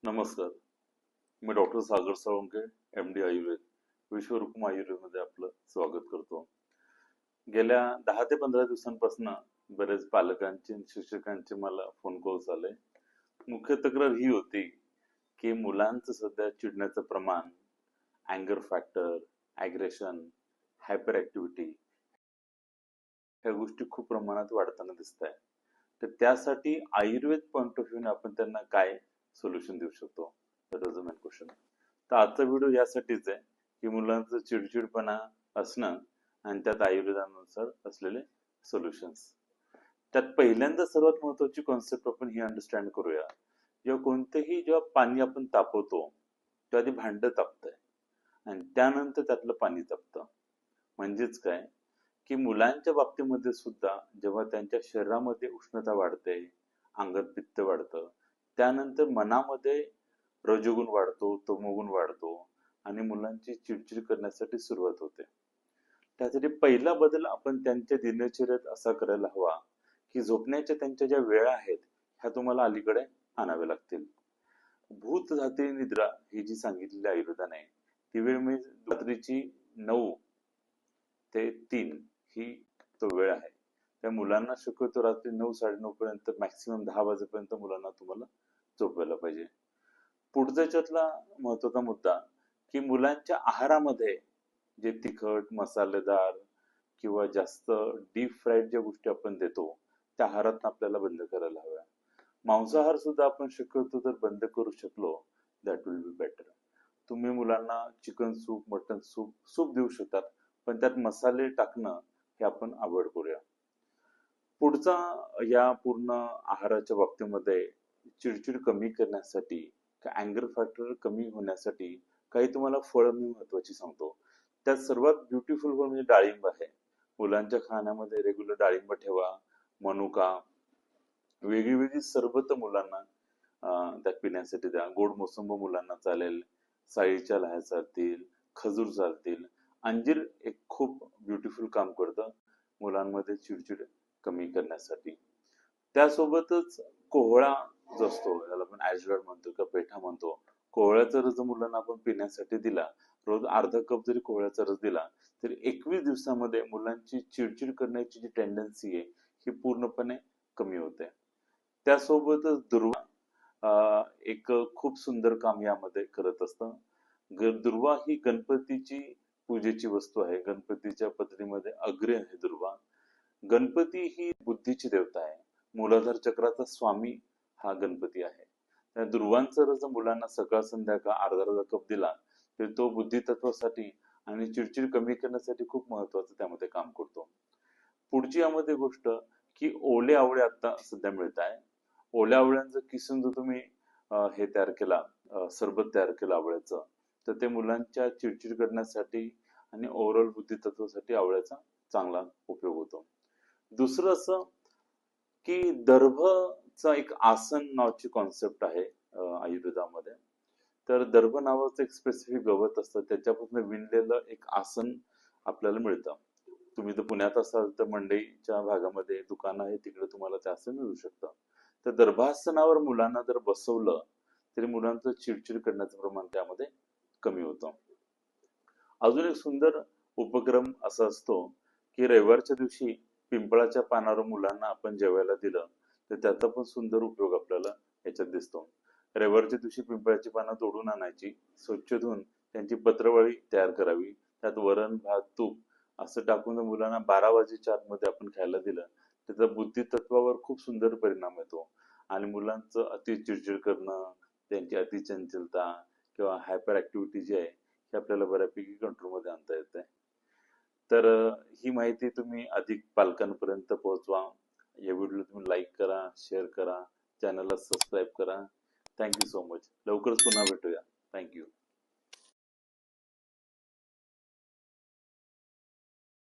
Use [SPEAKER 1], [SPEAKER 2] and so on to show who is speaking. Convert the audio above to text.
[SPEAKER 1] नमस्कार. मी डॉक्टर सागर साळुंके, MD आयुर्वेद, विश्वरूपम आयुर्वेदमध्ये आपलं स्वागत करतो. गेल्या 10 ते 15 दिवसांपासून बरेच पालकांचे आणि शिक्षकांचे मला फोन कॉल्स आले. मुख्य तक्रार ही होती की मुलांचं सध्या चिडण्याचं प्रमाण, अँगर फॅक्टर, ॲग्रेशन, हायपर ॲक्टिव्हिटी ह्या गोष्टी खूप प्रमाणात वाढताना दिसत आहे. तर त्यासाठी आयुर्वेद पॉइंट ऑफ व्ह्यूने आपण त्यांना काय सोल्युशन देऊ शकतो? That is a main question. तर आजचा व्हिडिओ यासाठीच आहे की मुलांचं चिडचिडपणा असणं आणि त्यात आयुर्वेदानुसार असलेले सोल्युशन्स. त्यात पहिल्यांदा सर्वात महत्वाची कॉन्सेप्ट आपण ही अंडरस्टँड करूया. जेव्हा पाणी आपण तापवतो तेव्हा आधी भांड तापतंय आणि त्यानंतर त्यातलं पाणी तापतं. म्हणजेच काय की मुलांच्या बाबतीमध्ये सुद्धा जेव्हा त्यांच्या शरीरामध्ये उष्णता वाढते, अंगात पित्त वाढतं, त्यानंतर मनामध्ये रजोगुण वाढतो, तमोगुण वाढतो आणि मुलांची चिडचिड करण्यासाठी सुरुवात होते. त्यासाठी पहिला बदल आपण त्यांच्या दिनचर्येत असा करायला हवा की झोपण्याच्या त्यांच्या ज्या वेळा आहेत ह्या तुम्हाला अलीकडे आणाव्या लागतील. भूत जाते निद्रा ही जी सांगितलेली आयुर्वेदाने ती वेळ म्हणजे रात्रीची 9 ते 3 ही तो वेळ आहे. त्या मुलांना शक्यतो रात्री 9-9:30 पर्यंत मॅक्सिमम 10 वाजेपर्यंत मुलांना तुम्हाला झोपवायला पाहिजे. पुढचा याच्यातला महत्वाचा मुद्दा की मुलांच्या आहारामध्ये जे तिखट, मसालेदार किंवा जास्त डीप फ्राईड ज्या गोष्टी आपण देतो त्या आहारात आपल्याला बंद करायला हव्या. मांसाहार सुद्धा आपण शक्यतो जर बंद करू शकलो दॅट विल बी बेटर. तुम्ही मुलांना चिकन सूप, मटन सूप देऊ शकतात, पण त्यात मसाले टाकणं हे आपण अवॉइड करूया. पुढचा या पूर्ण आहाराच्या बाबतीमध्ये चिडचिड कमी करण्यासाठी, अँगर फॅक्टर कमी होण्यासाठी काही तुम्हाला फळं मी महत्वाची सांगतो. त्यात सर्वात ब्युटिफुल फळ म्हणजे डाळिंब आहे. मुलांच्या खाण्यामध्ये रेग्युलर डाळिंब ठेवा, मनुका, वेगळी वेगळी सरबत मुलांना त्यात पिण्यासाठी द्या. गोड मोसंबी मुलांना चालेल, साईच्या लाह्या चालतील, खजूर चालतील. अंजीर एक खूप ब्युटिफुल काम करतं मुलांमध्ये चिडचिड कमी करण्यासाठी. त्यासोबतच कोहळा जो असतो त्याला आपण ॲशगार्ड म्हणतो किंवा पेठा म्हणतो, कोहळ्याचा रस मुलांना आपण पिण्यासाठी दिला, रोज अर्धा कप जरी कोहळ्याचा रस दिला तरी 21 दिवसामध्ये मुलांची चिडचिड करण्याची जी टेंडन्सी आहे ही पूर्णपणे कमी होते. त्यासोबतच दुर्वा एक खूप सुंदर काम यामध्ये करत असतं. दुर्वा ही गणपतीची पूजेची वस्तू आहे. गणपतीच्या पत्नीमध्ये अग्रे आहे दुर्वा. गणपती ही बुद्धीची देवता आहे. मूलाधार चक्राचा स्वामी हा गणपती आहे. त्या दुर्वांचा रस मुलांना सकाळ संध्याकाळ अर्धा कप दिला तर तो बुद्धितत्वासाठी आणि चिडचिड कमी करण्यासाठी खूप महत्वाचं त्यामध्ये काम करतो. पुढची यामध्ये गोष्ट की ओले आवळे आता सध्या मिळत आहे. ओल्या आवळ्यांचं किसून जर तुम्ही हे तयार केला, सरबत तयार केलं आवळ्याचं, तर ते मुलांच्या चिडचिड करण्यासाठी आणि ओव्हरऑल बुद्धितत्वासाठी आवळ्याचा चांगला उपयोग होतो. दुसरं असं की दर्भचा एक आसन नावाची कॉन्सेप्ट आहे आयुर्वेदामध्ये. तर दर्भ नावाचं एक स्पेसिफिक गवत असतं, त्याच्यापासून विणलेलं एक आसन आपल्याला मिळतं. तुम्ही जर पुण्यात असाल तर मंडईच्या भागामध्ये दुकान आहे, तिकडे तुम्हाला ते आसन मिळू शकतं. तर दर्भासनावर मुलांना जर बसवलं तरी मुलांचं चिडचिड करण्याचं प्रमाण त्यामध्ये कमी होतं. अजून एक सुंदर उपक्रम असा असतो की रविवारच्या दिवशी पिंपळाच्या पानावर मुलांना आपण जेवायला दिलं तर त्याचा पण सुंदर उपयोग आपल्याला याच्यात दिसतो. रविवारच्या दिवशी पिंपळाची पानं तोडून आणायची, स्वच्छ धुवून त्यांची पत्रवळी तयार करावी, त्यात वरण, भात, तूप असं टाकून मुलांना 12 वाजेच्या आतमध्ये आपण खायला दिलं त्याचा बुद्धितत्वावर खूप सुंदर परिणाम येतो आणि मुलांचं अति चिडचिड करणं, त्यांची अतिचंचलता किंवा हायपर ऍक्टिव्हिटी जी आहे हे आपल्याला बऱ्यापैकी कंट्रोलमध्ये आणता येते. तर ही माहिती तुम्ही अधिक पालकांपर्यंत पोहोचवा. या व्हिडिओला तुम्ही लाईक करा, शेअर करा, चॅनलला सबस्क्राईब करा. Thank you so much. लवकरच पुन्हा भेटूया. थँक्यू.